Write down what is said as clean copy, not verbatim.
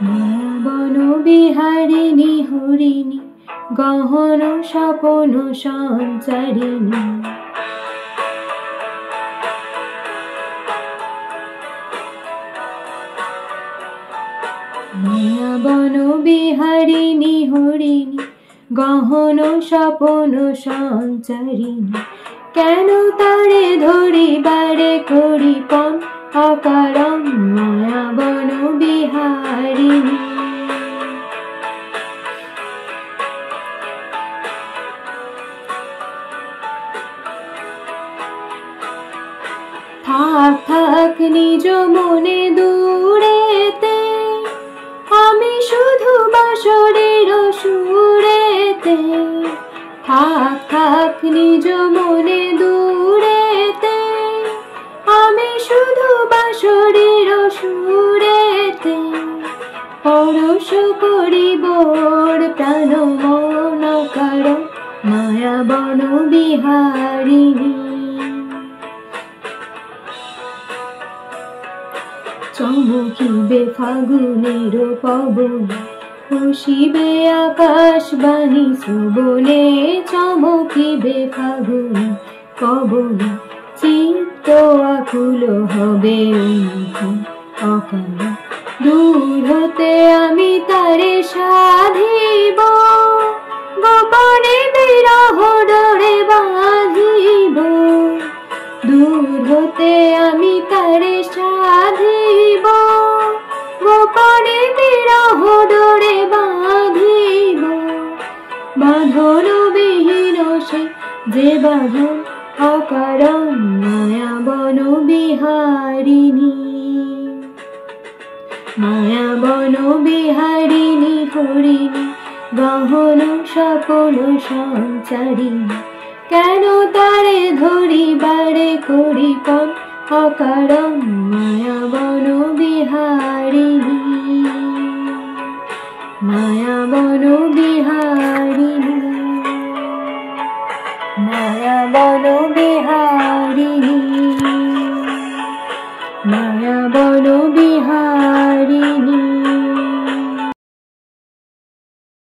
মায়া বন বিহারিণী হরিণী গহন স্বপন সঞ্চারিণী। মায়া বন বিহারিণী হরিণী গহন স্বপন সঞ্চারিণী। কেন তারে ধরিবারে করিপন অকারণ মায়া বন বিহারিণী। থাক থাক নিজ মনে দূরেতে, আমি শুধু বাঁশরের সুরেতে। থাক থাক নিজ মনে দূরেতে, আমি শুধু বাঁশরের সুরেতে। পরশ করিব প্রাণ মন কারণ মায়া বন বিহারিণী। চমকিবে ফাগুনের পবন, খুশিবে আকাশবাণী শ্রবণে। চমকিবে ফাগুনের পবন, চিত্ত আকুল হবে অনুকূল অকাল। দূর হতে আমি তারে সাধিব, গোপনে বিরহ ডোরে বাঁধিব। দূর হতে আমি তারে সাধিব, গোপনে বিরহ ডোরে বাঁধিব। বাঁধন বিহীন সে যে বাঁধন অকারণ মায়া বন বিহারিণী। মায়া বন বিহারিণী হরিণী গহন স্বপন সঞ্চারিণী। কেন তারে ধরিবারে করিপন অকারণ মায়া বন বিহারিণী। মায়া বন বিহারিণী। মায়া বন বিহারিণী।